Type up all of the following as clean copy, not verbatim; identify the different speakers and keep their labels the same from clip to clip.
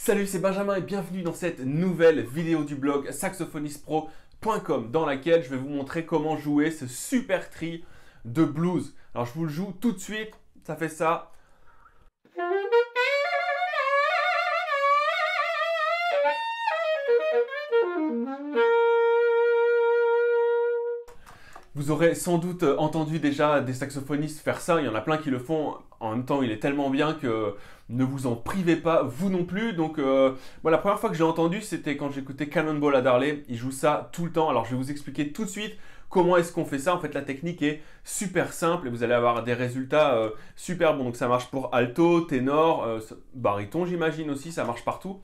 Speaker 1: Salut, c'est Benjamin et bienvenue dans cette nouvelle vidéo du blog saxophonistpro.com dans laquelle je vais vous montrer comment jouer ce super tri de blues. Alors je vous le joue tout de suite, ça fait ça. Vous aurez sans doute entendu déjà des saxophonistes faire ça, il y en a plein qui le font, en même temps il est tellement bien que ne vous en privez pas, vous non plus. Donc la première fois que j'ai entendu c'était quand j'écoutais Cannonball Adderley, il joue ça tout le temps. Alors je vais vous expliquer tout de suite comment est-ce qu'on fait ça. En fait la technique est super simple et vous allez avoir des résultats super bons. Donc ça marche pour alto, ténor, baryton j'imagine aussi, ça marche partout.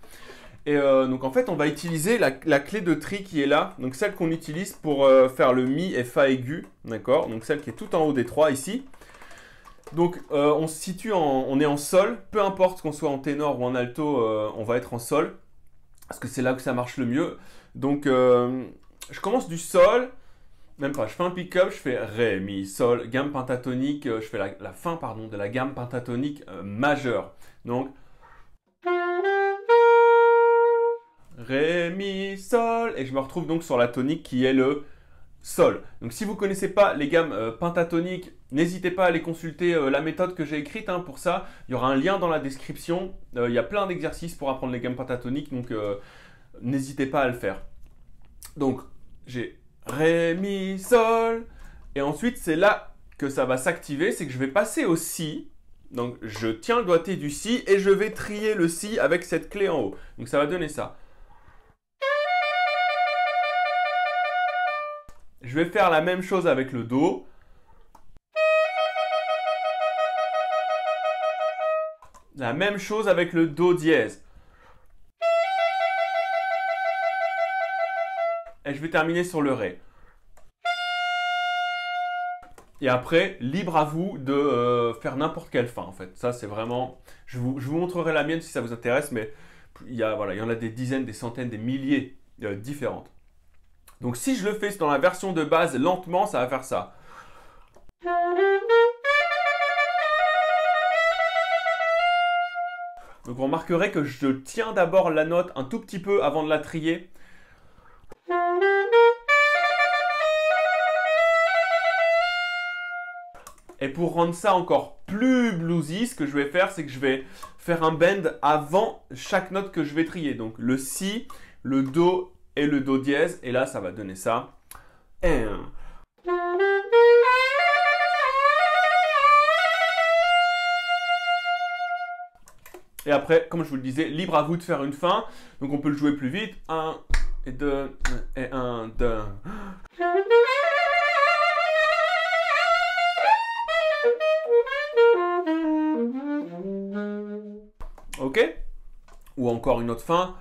Speaker 1: Et donc en fait on va utiliser la clé de tri qui est là, donc celle qu'on utilise pour faire le Mi et Fa aigu, d'accord, donc celle qui est tout en haut des trois ici. Donc on se situe, on est en sol, peu importe qu'on soit en ténor ou en alto, on va être en sol, parce que c'est là que ça marche le mieux. Donc je commence du sol, même pas, je fais un pick-up, je fais Ré, Mi, Sol, gamme pentatonique, je fais la fin pardon, de la gamme pentatonique majeure. Donc Ré, Mi, Sol, et je me retrouve donc sur la tonique qui est le Sol. Donc si vous ne connaissez pas les gammes pentatoniques, n'hésitez pas à aller consulter la méthode que j'ai écrite pour ça. Il y aura un lien dans la description. Il y a plein d'exercices pour apprendre les gammes pentatoniques, donc n'hésitez pas à le faire. Donc j'ai Ré, Mi, Sol, et ensuite c'est là que ça va s'activer, c'est que je vais passer au Si. Donc je tiens le doigté du Si et je vais trier le Si avec cette clé en haut. Donc ça va donner ça. Je vais faire la même chose avec le Do. La même chose avec le Do dièse. Et je vais terminer sur le Ré. Et après, libre à vous de faire n'importe quelle fin en fait. Ça c'est vraiment... Je vous montrerai la mienne si ça vous intéresse, mais il y en a des dizaines, des centaines, des milliers différentes. Donc si je le fais dans la version de base lentement, ça va faire ça. Donc vous remarquerez que je tiens d'abord la note un tout petit peu avant de la trier. Et pour rendre ça encore plus bluesy, ce que je vais faire, c'est que je vais faire un bend avant chaque note que je vais trier. Donc le Si, le Do et le Do dièse, et là ça va donner ça. Et après, comme je vous le disais, libre à vous de faire une fin. Donc on peut le jouer plus vite. 1 et 2 et 1, 2. Ok? Ou encore une autre fin.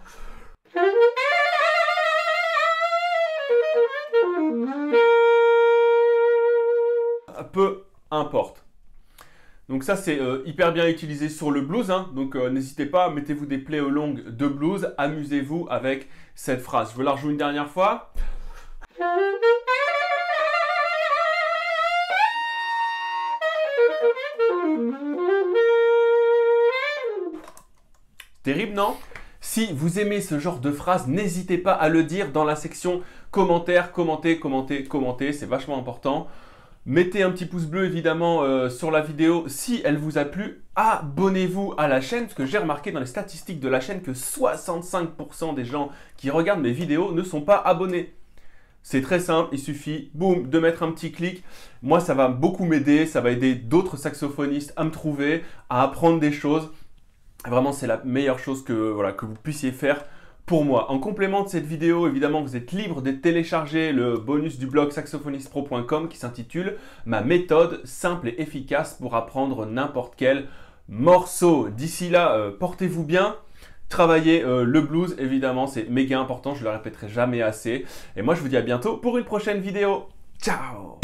Speaker 1: Peu importe. Donc ça c'est hyper bien utilisé sur le blues, donc n'hésitez pas, mettez-vous des play longues de blues, amusez-vous avec cette phrase. Je vais la rejouer une dernière fois. Terrible, non? Si vous aimez ce genre de phrase, n'hésitez pas à le dire dans la section commentaires, commentez, c'est vachement important. Mettez un petit pouce bleu évidemment sur la vidéo si elle vous a plu. Abonnez-vous à la chaîne parce que j'ai remarqué dans les statistiques de la chaîne que 65% des gens qui regardent mes vidéos ne sont pas abonnés. C'est très simple, il suffit boum, de mettre un petit clic. Moi ça va beaucoup m'aider, ça va aider d'autres saxophonistes à me trouver, à apprendre des choses. Vraiment c'est la meilleure chose que vous puissiez faire pour moi. En complément de cette vidéo, évidemment, vous êtes libre de télécharger le bonus du blog saxophonistpro.com qui s'intitule « Ma méthode simple et efficace pour apprendre n'importe quel morceau ». D'ici là, portez-vous bien, travaillez le blues, évidemment, c'est méga important, je ne le répéterai jamais assez. Et moi, je vous dis à bientôt pour une prochaine vidéo. Ciao!